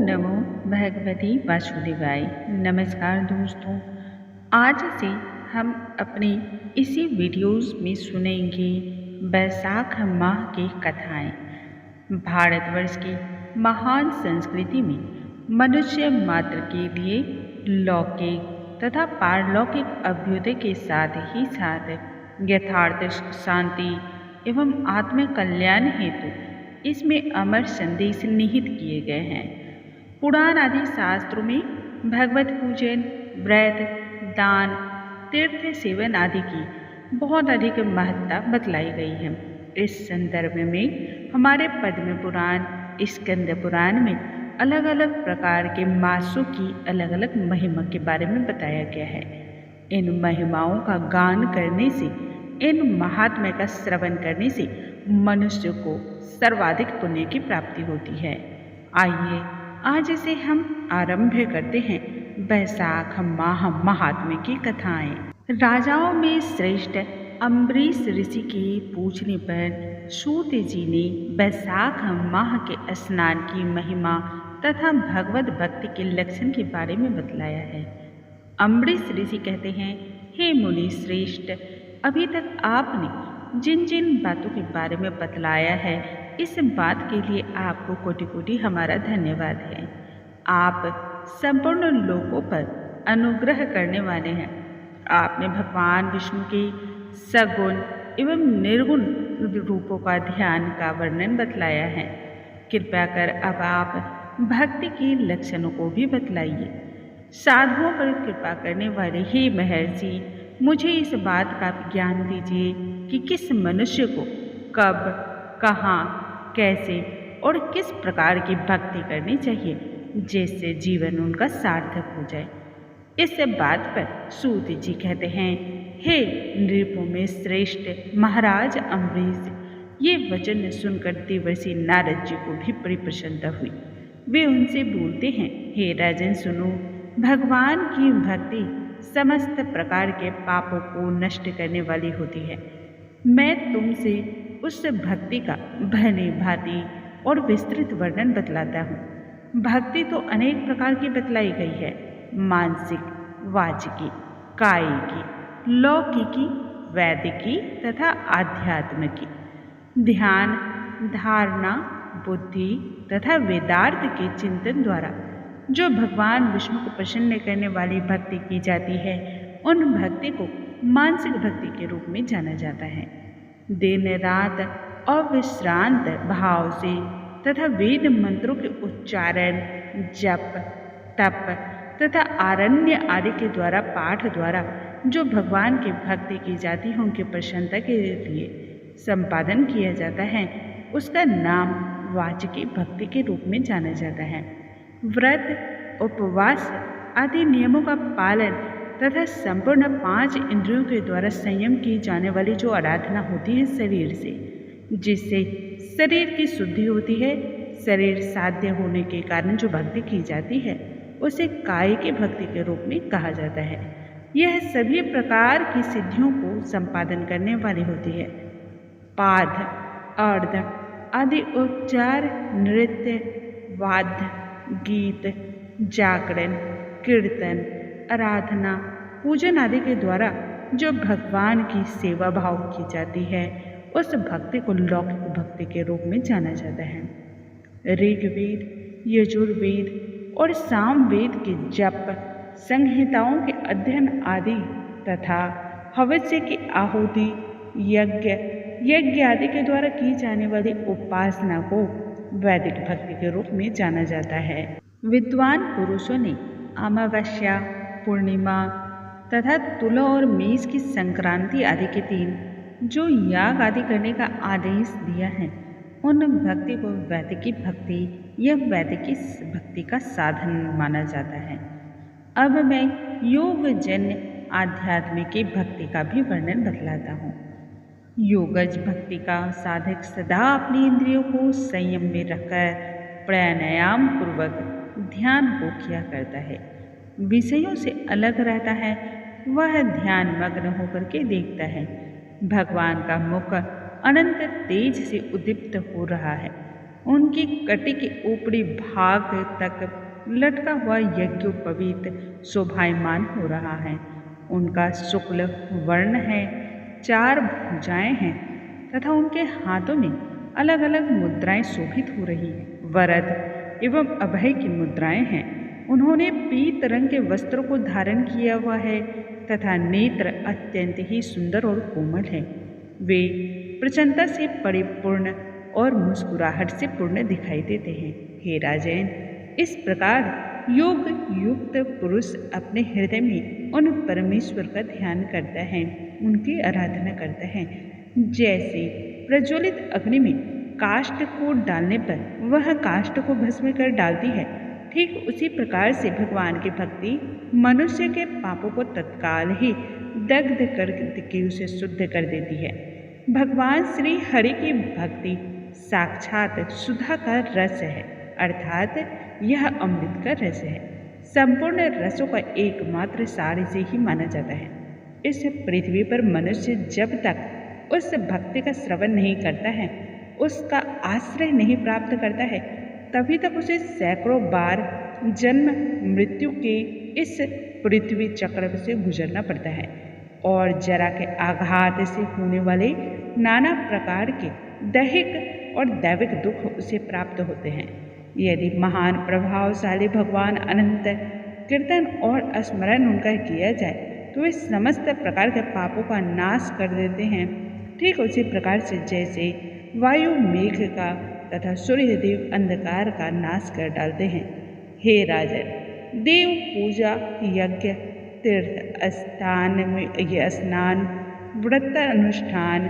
नमो भगवते वासुदेवाय। नमस्कार दोस्तों, आज से हम अपने इसी वीडियोस में सुनेंगे बैसाख माह की कथाएं। भारतवर्ष की महान संस्कृति में मनुष्य मात्र के लिए लौकिक तथा पारलौकिक अभ्युदय के साथ ही साथ यथार्थ शांति एवं आत्म कल्याण हेतु इसमें अमर संदेश निहित किए गए हैं। पुराण आदि शास्त्रों में भगवत पूजन, व्रत, दान, तीर्थ सेवन आदि की बहुत अधिक महत्ता बतलाई गई है। इस संदर्भ में हमारे पद्म पुराण, स्कंद पुराण में अलग अलग प्रकार के मासों की अलग अलग महिमा के बारे में बताया गया है। इन महिमाओं का गान करने से, इन महात्म्य का श्रवण करने से मनुष्य को सर्वाधिक पुण्य की प्राप्ति होती है। आइए आज से हम आरंभ करते हैं बैसाख माह महात्म्य की कथाएं। राजाओं में श्रेष्ठ अम्बरीश ऋषि के पूछने पर सूत जी ने बैसाख माह के स्नान की महिमा तथा भगवत भक्ति के लक्षण के बारे में बतलाया है। अम्बरीश ऋषि कहते हैं, हे मुनि श्रेष्ठ, अभी तक आपने जिन जिन बातों के बारे में बतलाया है, इस बात के लिए आपको कोटि कोटि हमारा धन्यवाद है। आप संपूर्ण लोकों पर अनुग्रह करने वाले हैं। आपने भगवान विष्णु के सगुण एवं निर्गुण रूपों का ध्यान का वर्णन बतलाया है। कृपया कर अब आप भक्ति के लक्षणों को भी बतलाइए। साधुओं पर कृपा करने वाले हे महर्षि, मुझे इस बात का ज्ञान दीजिए कि किस मनुष्य को कब, कहाँ, कैसे और किस प्रकार की भक्ति करनी चाहिए, जिससे जीवन उनका सार्थक हो जाए। इस बात पर सूत जी कहते हैं, हे नृपों में श्रेष्ठ महाराज अम्बरीश, ये वचन सुनकर देवर्षि नारद जी को भी बड़ी प्रसन्नता हुई। वे उनसे बोलते हैं, हे राजन सुनो, भगवान की भक्ति समस्त प्रकार के पापों को नष्ट करने वाली होती है। मैं तुमसे उस भक्ति का भली भांति और विस्तृत वर्णन बतलाता हूँ। भक्ति तो अनेक प्रकार की बतलाई गई है, मानसिक, वाचिकी, कायिकी, लौकिकी, वैदिकी तथा आध्यात्म की। ध्यान, धारणा, बुद्धि तथा वेदार्थ के चिंतन द्वारा जो भगवान विष्णु को प्रसन्न करने वाली भक्ति की जाती है, उन भक्ति को मानसिक भक्ति के रूप में जाना जाता है। दिन रात अविश्रांत भाव से तथा वेद मंत्रों के उच्चारण, जप, तप तथा आरण्य आदि के द्वारा पाठ द्वारा जो भगवान की भक्ति की जाती है, उनकी प्रसन्नता के लिए संपादन किया जाता है, उसका नाम वाचिकी भक्ति के रूप में जाना जाता है। व्रत, उपवास आदि नियमों का पालन तथा संपूर्ण 5 इंद्रियों के द्वारा संयम की जाने वाली जो आराधना होती है शरीर से, जिससे शरीर की शुद्धि होती है, शरीर साध्य होने के कारण जो भक्ति की जाती है, उसे काय की भक्ति के रूप में कहा जाता है। यह सभी प्रकार की सिद्धियों को संपादन करने वाली होती है। पाद, अर्ध आदि उपचार, नृत्य, वाद्य, गीत, जागरण, कीर्तन, आराधना, पूजन आदि के द्वारा जो भगवान की सेवा भाव की जाती है, उस भक्ति को लौकिक भक्ति के रूप में जाना जाता है। ऋग्वेद, यजुर्वेद और सामवेद के जप, संहिताओं के अध्ययन आदि तथा हवस्य की आहुति, यज्ञ आदि के द्वारा की जाने वाली उपासना को वैदिक भक्ति के रूप में जाना जाता है। विद्वान पुरुषों ने अमावस्या, पूर्णिमा तथा तुला और मेष की संक्रांति आदि के दिन जो याग आदि करने का आदेश दिया है, उन भक्ति को वैदिकी भक्ति या वैदिकी भक्ति का साधन माना जाता है। अब मैं योगजन्य आध्यात्म की भक्ति का भी वर्णन बतलाता हूँ। योगज भक्ति का साधक सदा अपनी इंद्रियों को संयम में रखकर प्राणायाम पूर्वक ध्यान को किया करता है। विषयों से अलग रहता है, वह ध्यान मग्न होकर के देखता है। भगवान का मुख अनंत तेज से उद्दीप्त हो रहा है। उनकी कटी के ऊपरी भाग तक लटका हुआ यज्ञोपवीत शोभायमान हो रहा है। उनका शुक्ल वर्ण है, 4 भुजाएं हैं तथा उनके हाथों में अलग अलग मुद्राएं शोभित हो रही हैं। वरद एवं अभय की मुद्राएं हैं। उन्होंने पीत रंग के वस्त्रों को धारण किया हुआ है तथा नेत्र अत्यंत ही सुंदर और कोमल है। वे प्रसन्नता से परिपूर्ण और मुस्कुराहट से पूर्ण दिखाई देते हैं। हे राजन, इस प्रकार योग युक्त पुरुष अपने हृदय में उन परमेश्वर का ध्यान करता है, उनकी आराधना करता है। जैसे प्रज्वलित अग्नि में काष्ठ को डालने पर वह काष्ठ को भस्म कर डालती है, ठीक उसी प्रकार से भगवान की भक्ति मनुष्य के पापों को तत्काल ही दग्ध करके उसे शुद्ध कर देती है। भगवान श्री हरि की भक्ति साक्षात सुधा का रस है, अर्थात यह अमृत का रस है। संपूर्ण रसों का एकमात्र सार इसे ही माना जाता है। इस पृथ्वी पर मनुष्य जब तक उस भक्ति का श्रवण नहीं करता है, उसका आश्रय नहीं प्राप्त करता है, तभी तक उसे सैकड़ों बार जन्म मृत्यु के इस पृथ्वी चक्र से गुजरना पड़ता है और जरा के आघात से होने वाले नाना प्रकार के दैहिक और दैविक दुख उसे प्राप्त होते हैं। यदि महान प्रभावशाली भगवान अनंत कीर्तन और स्मरण उनका किया जाए तो वे समस्त प्रकार के पापों का नाश कर देते हैं। ठीक उसी प्रकार से जैसे वायु मेघ का तथा सूर्यदेव अंधकार का नाश कर डालते हैं। हे राजन, देव पूजा, यज्ञ, तीर्थ स्थान में स्नान, व्रत अनुष्ठान,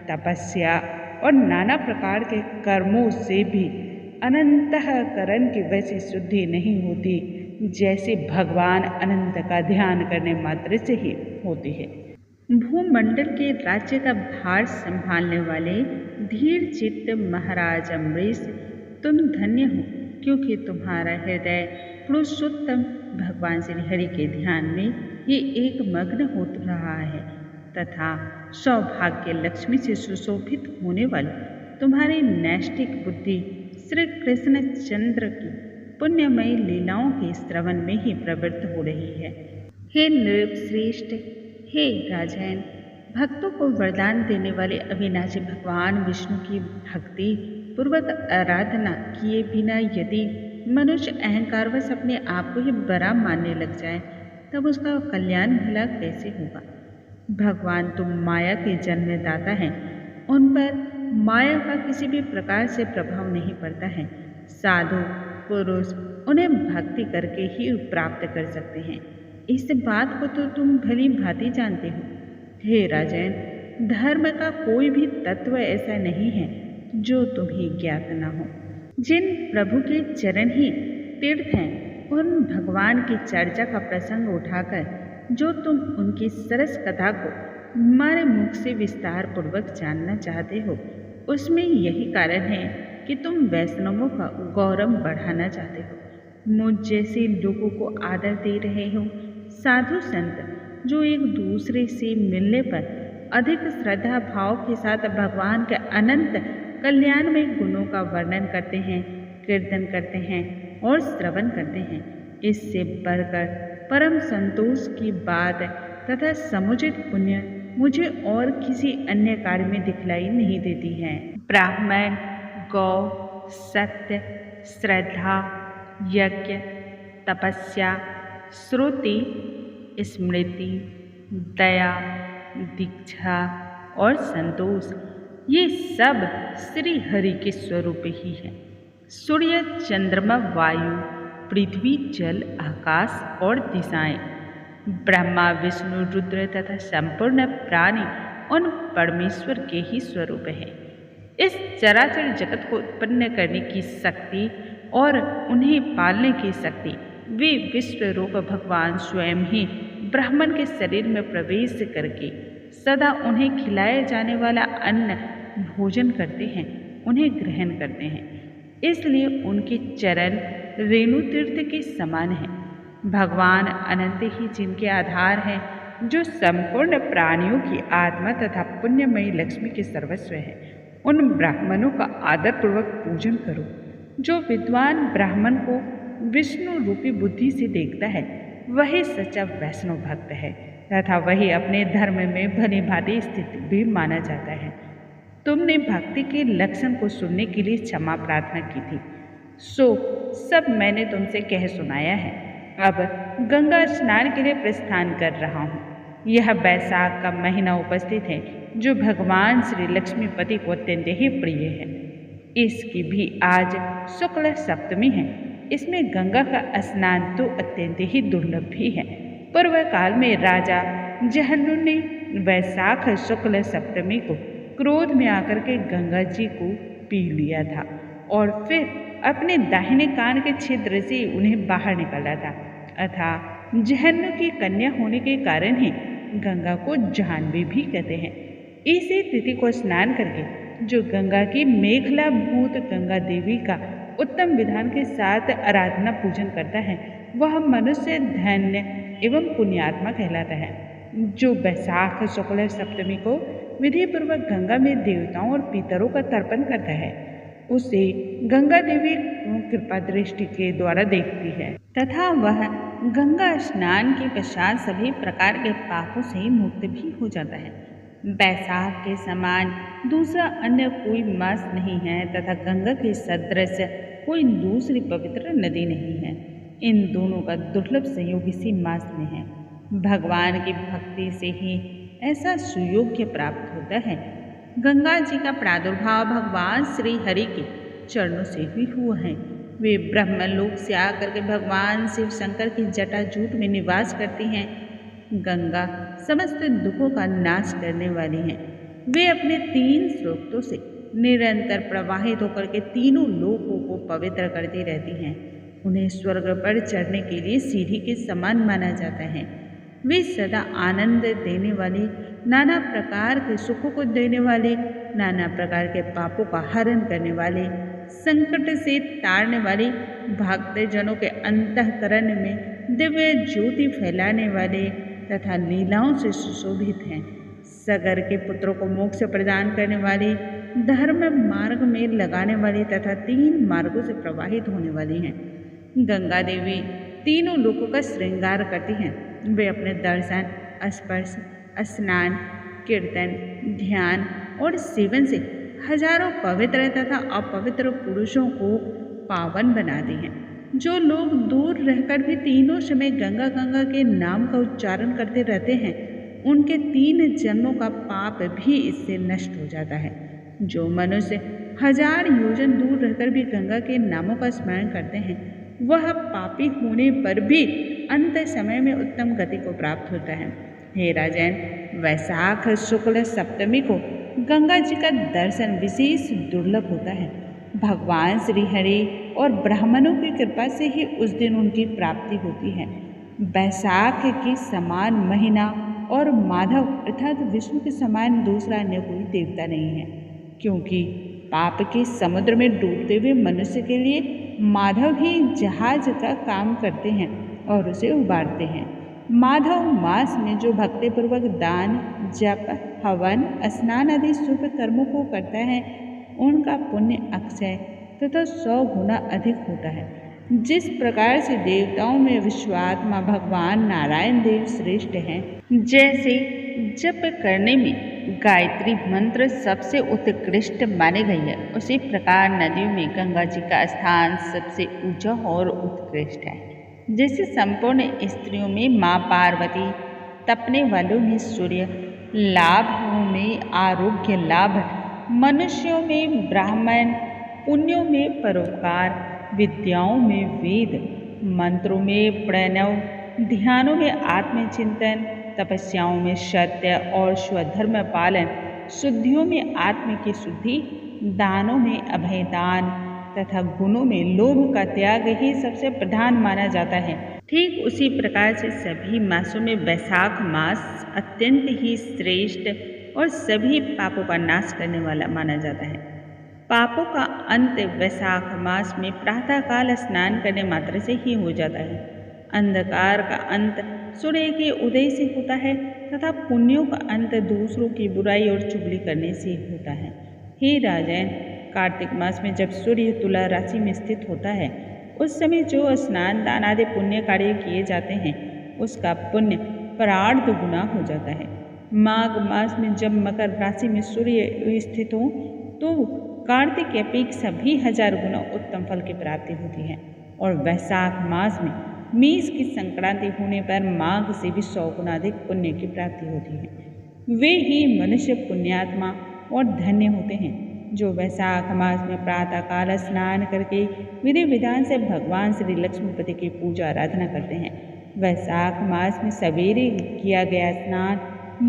तपस्या और नाना प्रकार के कर्मों से भी अनंतःकरण की वैसी शुद्धि नहीं होती जैसे भगवान अनंत का ध्यान करने मात्र से ही होती है। भूमंडल के राज्य का भार संभालने वाले धीर चित्त महाराज अम्बरीश, तुम धन्य हो, क्योंकि तुम्हारा हृदय पुरुषोत्तम भगवान श्री हरि के ध्यान में ये एक मग्न हो रहा है तथा सौभाग्य लक्ष्मी से सुशोभित होने वाली तुम्हारी नैष्ठिक बुद्धि श्री कृष्ण चंद्र की पुण्यमयी लीलाओं के श्रवण में ही प्रवृत्त हो रही है। हे नृपश्रेष्ठ, हे राजन, भक्तों को वरदान देने वाले अविनाशी भगवान विष्णु की भक्ति पूर्वक आराधना किए बिना यदि मनुष्य अहंकारवश अपने आप को ही बड़ा मानने लग जाए तब उसका कल्याण भला कैसे होगा। भगवान तुम माया के जन्मदाता हैं, उन पर माया का किसी भी प्रकार से प्रभाव नहीं पड़ता है। साधु पुरुष उन्हें भक्ति करके ही प्राप्त कर सकते हैं। इस बात को तो तुम भली भांति जानते हो। हे राजन, धर्म का कोई भी तत्व ऐसा नहीं है जो तुम्हें ज्ञात न हो। जिन प्रभु के चरण ही तीर्थ हैं, उन भगवान की चर्चा का प्रसंग उठाकर जो तुम उनकी सरस कथा को हमारे मुख से विस्तार पूर्वक जानना चाहते हो, उसमें यही कारण है कि तुम वैष्णवों का गौरव बढ़ाना चाहते हो। मुझ जैसे लोगों को आदर दे रहे हो। साधु संत जो एक दूसरे से मिलने पर अधिक श्रद्धा भाव के साथ भगवान के अनंत कल्याण में गुणों का वर्णन करते हैं, कीर्तन करते हैं और श्रवण करते हैं, इससे बढ़कर परम संतोष की बात तथा समुचित पुण्य मुझे और किसी अन्य कार्य में दिखलाई नहीं देती है। ब्राह्मण, गौ, सत्य, श्रद्धा, यज्ञ, तपस्या, श्रुति, स्मृति, दया, दीक्षा और संतोष, ये सब श्री हरि के स्वरूप ही है। सूर्य, चंद्रमा, वायु, पृथ्वी, जल, आकाश और दिशाएं, ब्रह्मा, विष्णु, रुद्र तथा संपूर्ण प्राणी उन परमेश्वर के ही स्वरूप है। इस चराचर जगत को उत्पन्न करने की शक्ति और उन्हें पालने की शक्ति वे विश्व रूप भगवान स्वयं ही ब्राह्मण के शरीर में प्रवेश करके सदा उन्हें खिलाया जाने वाला अन्न भोजन करते हैं, उन्हें ग्रहण करते हैं। इसलिए उनके चरण रेणु तीर्थ के समान हैं। भगवान अनंत ही जिनके आधार हैं, जो संपूर्ण प्राणियों की आत्मा तथा पुण्यमयी लक्ष्मी के सर्वस्व है, उन ब्राह्मणों का आदरपूर्वक पूजन करो जो विद्वान ब्राह्मण को विष्णु रूपी बुद्धि से देखता है, वही सच्चा वैष्णव भक्त है तथा वही अपने धर्म में भली भांति स्थित भी माना जाता है। तुमने भक्ति के लक्षण को सुनने के लिए क्षमा प्रार्थना की थी, सो सब मैंने तुमसे कह सुनाया है। अब गंगा स्नान के लिए प्रस्थान कर रहा हूँ। यह बैसाख का महीना उपस्थित है जो भगवान श्री लक्ष्मीपति को अत्यंत ही प्रिय है। इसकी भी आज शुक्ल सप्तमी है। इसमें गंगा का स्नान तो अत्यंत ही दुर्लभ भी है। पूर्व काल में राजा जहन्नु ने वैशाख शुक्ल सप्तमी को क्रोध में आकर के गंगा जी को पी लिया था और फिर अपने दाहिने कान के छिद्र से उन्हें बाहर निकाला था। अतः जहन्नु की कन्या होने के कारण ही गंगा को जाह्नवी भी कहते हैं। इसी तिथि को स्नान करके जो गंगा की मेखला भूत गंगा देवी का उत्तम विधान के साथ आराधना पूजन करता है, वह मनुष्य धन्य एवं पुण्यात्मा कहलाता है। जो बैसाख शुक्ल सप्तमी को विधि पूर्वक गंगा में देवताओं और पितरों का तर्पण करता है, उसे गंगा देवी कृपा दृष्टि के द्वारा देखती है तथा वह गंगा स्नान के पश्चात सभी प्रकार के पापों से मुक्त भी हो जाता है। बैसाख के समान दूसरा अन्य कोई मास नहीं है तथा गंगा के सदृश कोई दूसरी पवित्र नदी नहीं है। इन दोनों का दुर्लभ संयोग इसी मास में है। भगवान की भक्ति से ही ऐसा सुयोग्य प्राप्त होता है। गंगा जी का प्रादुर्भाव भगवान श्री हरि के चरणों से ही हुआ है। वे ब्रह्मलोक से आकर के भगवान शिव शंकर की जटाजूट में निवास करती हैं। गंगा समस्त दुखों का नाश करने वाली हैं। वे अपने 3 स्रोतों से निरंतर प्रवाहित होकर के तीनों लोकों को पवित्र करती रहती हैं। उन्हें स्वर्ग पर चढ़ने के लिए सीढ़ी के समान माना जाता है। वे सदा आनंद देने वाली, नाना प्रकार के सुखों को देने वाले, नाना प्रकार के पापों का हरण करने वाले, संकट से तारने वाले, भक्तजनों के अंतःकरण में दिव्य ज्योति फैलाने वाले तथा लीलाओं से सुशोभित हैं। सगर के पुत्रों को मोक्ष प्रदान करने वाली, धर्म मार्ग में लगाने वाली तथा 3 मार्गों से प्रवाहित होने वाली हैं। गंगा देवी तीनों लोकों का श्रृंगार करती हैं। वे अपने दर्शन, स्पर्श, स्नान, कीर्तन, ध्यान और सेवन से हजारों पवित्र तथा अपवित्र पुरुषों को पावन बनाती हैं। जो लोग दूर रहकर भी तीनों समय गंगा गंगा के नाम का उच्चारण करते रहते हैं, उनके 3 जन्मों का पाप भी इससे नष्ट हो जाता है। जो मनुष्य 1000 योजन दूर रहकर भी गंगा के नामों का स्मरण करते हैं, वह पापी होने पर भी अंत समय में उत्तम गति को प्राप्त होता है। हे राजन, वैशाख शुक्ल सप्तमी को गंगा जी का दर्शन विशेष दुर्लभ होता है। भगवान श्री हरि और ब्राह्मणों की कृपा से ही उस दिन उनकी प्राप्ति होती है। बैसाख के समान महीना और माधव अर्थात विष्णु के समान दूसरा अन्य कोई देवता नहीं है, क्योंकि पाप के समुद्र में डूबते हुए मनुष्य के लिए माधव ही जहाज का काम करते हैं और उसे उबारते हैं। माधव मास में जो भक्तिपूर्वक दान, जप, हवन, स्नान आदि शुभ कर्मों को करता है, उनका पुण्य अक्षय तथा 100 गुना अधिक होता है। जिस प्रकार से देवताओं में विश्वात्मा भगवान नारायण देव श्रेष्ठ हैं, जैसे जप करने में गायत्री मंत्र सबसे उत्कृष्ट माने गई है, उसी प्रकार नदियों में गंगा जी का स्थान सबसे ऊंचा और उत्कृष्ट है। जैसे संपूर्ण स्त्रियों में माँ पार्वती, तपने वालों में सूर्य, लाभों में आरोग्य लाभ, मनुष्यों में ब्राह्मण, पुण्यों में परोपकार, विद्याओं में वेद, मंत्रों में प्रणव, ध्यानों में आत्मचिंतन, तपस्याओं में सत्य और स्वधर्म पालन, शुद्धियों में आत्म की शुद्धि, दानों में अभयदान तथा गुणों में लोभ का त्याग ही सबसे प्रधान माना जाता है। ठीक उसी प्रकार से सभी मासों में वैशाख मास अत्यंत ही श्रेष्ठ और सभी पापों का नाश करने वाला माना जाता है। पापों का अंत वैशाख मास में प्रातःकाल स्नान करने मात्र से ही हो जाता है। अंधकार का अंत सूर्य के उदय से होता है तथा पुण्यों का अंत दूसरों की बुराई और चुगली करने से होता है। हे राजन, कार्तिक मास में जब सूर्य तुला राशि में स्थित होता है, उस समय जो स्नान दान आदि पुण्य कार्य किए जाते हैं, उसका पुण्य प्रार्ध गुना हो जाता है। माघ मास में जब मकर राशि में सूर्य स्थित हो तो कार्तिक के अपेक्षा भी 1000 गुना उत्तम फल की प्राप्ति होती है। और वैशाख मास में मेष की संक्रांति होने पर माघ से भी 100 गुना अधिक पुण्य की प्राप्ति होती है। वे ही मनुष्य पुण्यात्मा और धन्य होते हैं जो वैशाख मास में प्रातःकाल स्नान करके विधि विधान से भगवान श्री लक्ष्मीपति की पूजा आराधना करते हैं। वैशाख मास में सवेरे किया गया स्नान,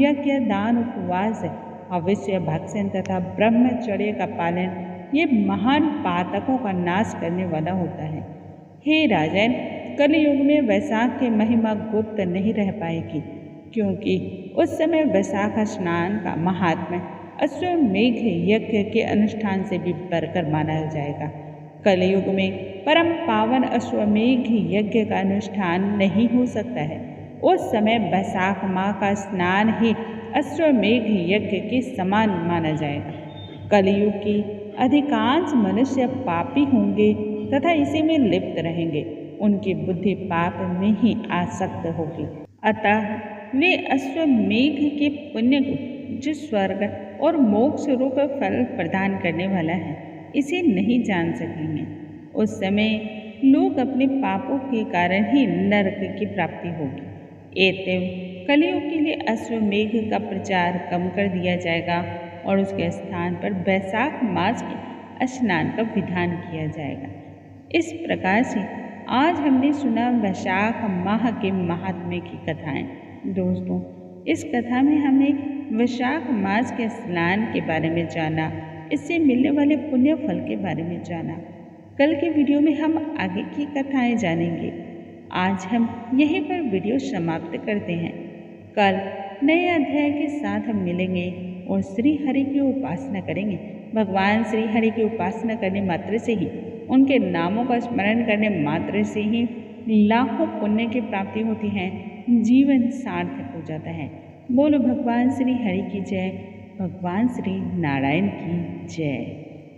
यज्ञ, दान, उपवास, अवश्य भक्षण तथा ब्रह्मचर्य का पालन ये महान पातकों का नाश करने वाला होता है। हे राजन, कलयुग में वैशाख की महिमा गुप्त नहीं रह पाएगी, क्योंकि उस समय वैशाख स्नान का महात्म्य अश्वमेघ यज्ञ के अनुष्ठान से भी बढ़कर माना जाएगा। कलयुग में परम पावन अश्वमेघ यज्ञ का अनुष्ठान नहीं हो सकता है। उस समय वैशाख माह का स्नान ही अश्वमेघ यज्ञ के समान माना जाएगा। कलयुग की अधिकांश मनुष्य पापी होंगे तथा इसी में लिप्त रहेंगे। उनकी बुद्धि पाप में ही आसक्त होगी, अतः वे अश्वमेघ के पुण्य को जो स्वर्ग और मोक्ष रूप फल प्रदान करने वाला है, इसे नहीं जान सकेंगे। उस समय लोग अपने पापों के कारण ही नरक की प्राप्ति होगी। एतव कलयुग के लिए अश्वमेघ का प्रचार कम कर दिया जाएगा और उसके स्थान पर वैशाख मास के स्नान का विधान किया जाएगा। इस प्रकार से आज हमने सुना वैशाख माह के महात्म्य की कथाएं। दोस्तों, इस कथा में हमने वैशाख मास के स्नान के बारे में जाना, इससे मिलने वाले पुण्य फल के बारे में जाना। कल के वीडियो में हम आगे की कथाएं जानेंगे। आज हम यहीं पर वीडियो समाप्त करते हैं। कल नए अध्याय के साथ हम मिलेंगे और श्री हरि की उपासना करेंगे। भगवान श्री हरि की उपासना करने मात्र से ही, उनके नामों का स्मरण करने मात्र से ही लाखों पुण्य की प्राप्ति होती है, जीवन सार्थक हो जाता है। बोलो भगवान श्री हरि की जय, भगवान श्री नारायण की जय।